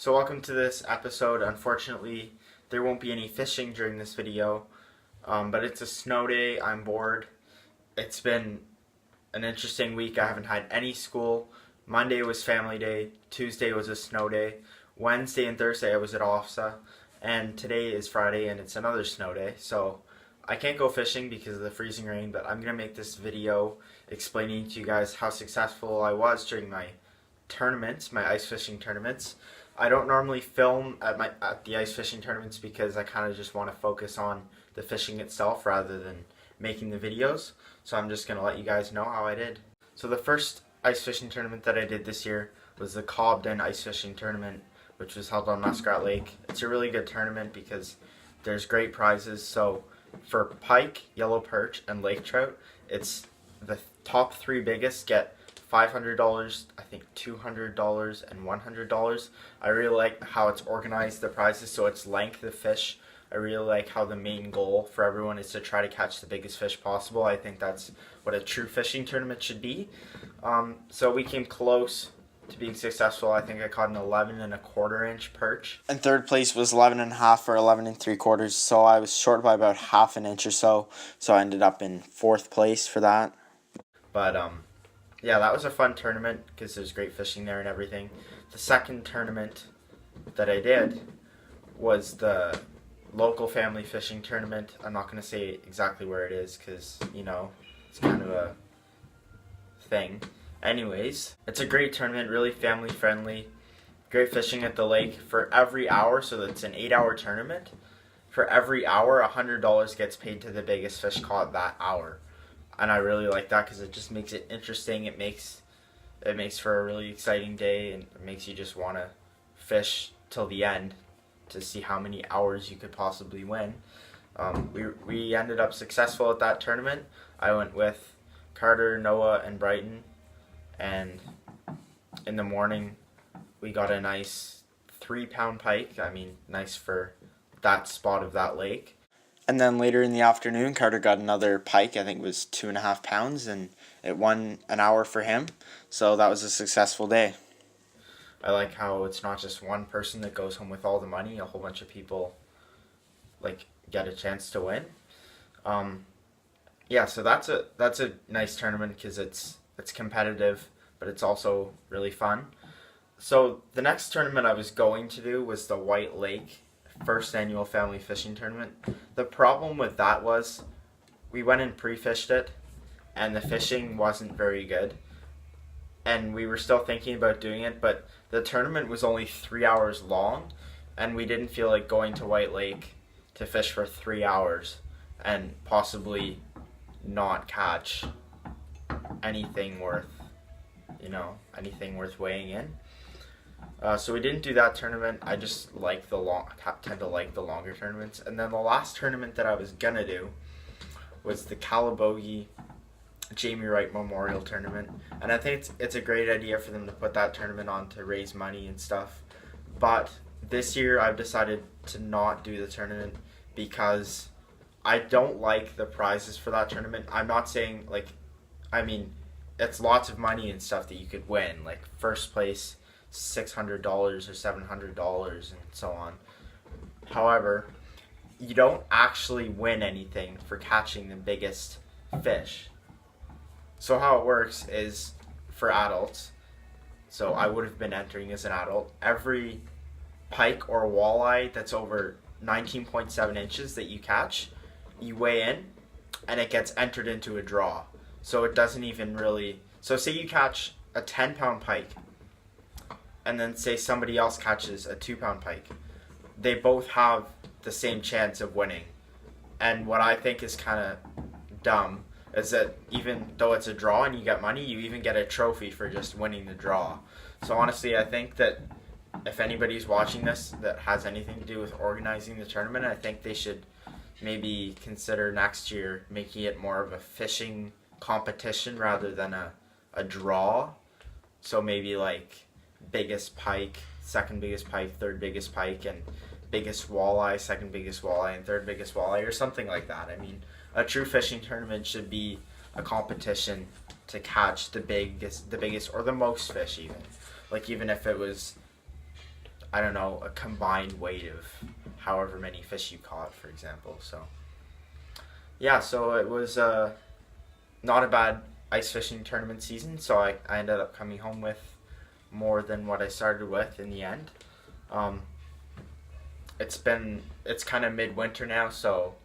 So welcome to this episode. Unfortunately, there won't be any fishing during this video, but it's a snow day. I'm bored. It's been an interesting week. I haven't had any school. Monday was family day. Tuesday was a snow day. Wednesday and Thursday I was at OFSA. And today is Friday and it's another snow day. So I can't go fishing because of the freezing rain, but I'm going to make this video explaining to you guys how successful I was during my tournaments, my ice fishing tournaments. I don't normally film at the ice fishing tournaments because I kind of just want to focus on the fishing itself rather than making the videos. So I'm just going to let you guys know how I did. So the first ice fishing tournament that I did this year was the Cobden ice fishing tournament, which was held on Muskrat Lake. It's a really good tournament because there's great prizes. So for pike, yellow perch, and lake trout, it's the top three biggest get $500, I think $200, and $100. I really like how it's organized, the prizes, so it's length of fish. I really like how the main goal for everyone is to try to catch the biggest fish possible. I think that's what a true fishing tournament should be. So we came close to being successful. I think I caught an 11.25-inch perch. And third place was 11.5 or 11.75, so I was short by about half an inch or so. So I ended up in fourth place for that. But yeah, that was a fun tournament because there's great fishing there and everything. The second tournament that I did was the local family fishing tournament. I'm not going to say exactly where it is because, you know, it's kind of a thing. Anyways, it's a great tournament, really family friendly. Great fishing at the lake for every hour, so it's an 8-hour tournament. For every hour, $100 gets paid to the biggest fish caught that hour. And I really like that because it just makes it interesting. It makes for a really exciting day, and it makes you just want to fish till the end to see how many hours you could possibly win. We ended up successful at that tournament. I went with Carter, Noah, and Brighton, and in the morning we got a nice 3-pound pike. I mean, nice for that spot of that lake. And then later in the afternoon, Carter got another pike. I think it was 2.5 pounds, and it won an hour for him. So that was a successful day. I like how it's not just one person that goes home with all the money. A whole bunch of people get a chance to win. Yeah, so that's a nice tournament because it's competitive, but it's also really fun. So the next tournament I was going to do was the White Lake first annual family fishing tournament. The problem with that was we went and pre-fished it and the fishing wasn't very good, and we were still thinking about doing it, but the tournament was only 3 hours long and we didn't feel like going to White Lake to fish for 3 hours and possibly not catch anything worth weighing in. So we didn't do that tournament. I just tend to like the longer tournaments. And then the last tournament that I was gonna do was the Calabogie Jamie Wright Memorial Tournament. And I think it's a great idea for them to put that tournament on to raise money and stuff. But this year I've decided to not do the tournament because I don't like the prizes for that tournament. I'm not saying it's lots of money and stuff that you could win, like first place $600 or $700 and so on. However, you don't actually win anything for catching the biggest fish. So how it works is for adults, so I would have been entering as an adult, every pike or walleye that's over 19.7 inches that you catch, you weigh in and it gets entered into a draw. So it doesn't even really, so say you catch a 10-pound pike and then say somebody else catches a 2-pound pike. They both have the same chance of winning. And what I think is kind of dumb is that even though it's a draw and you get money, you even get a trophy for just winning the draw. So honestly, I think that if anybody's watching this that has anything to do with organizing the tournament, I think they should maybe consider next year making it more of a fishing competition rather than a draw. So maybe like biggest pike, second biggest pike, third biggest pike, and biggest walleye, second biggest walleye, and third biggest walleye, or something like that. I mean, a true fishing tournament should be a competition to catch the biggest or the most fish even. Like even if it was I don't know, a combined weight of however many fish you caught, for example. So yeah, so it was not a bad ice fishing tournament season, so I ended up coming home with more than what I started with in the end. It's kind of midwinter now, so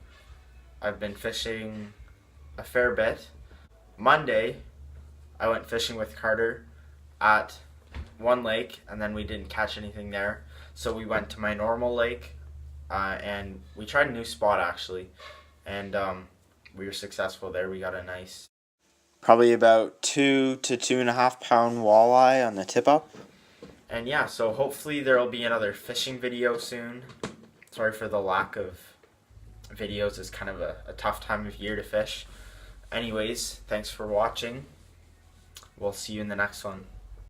I've been fishing a fair bit. Monday, I went fishing with Carter at one lake, and then we didn't catch anything there, so we went to my normal lake, and we tried a new spot actually, and we were successful there. We got a nice, probably about 2 to 2.5 pound walleye on the tip up. And yeah, so hopefully there will be another fishing video soon. Sorry for the lack of videos. It's kind of a tough time of year to fish. Anyways, thanks for watching. We'll see you in the next one.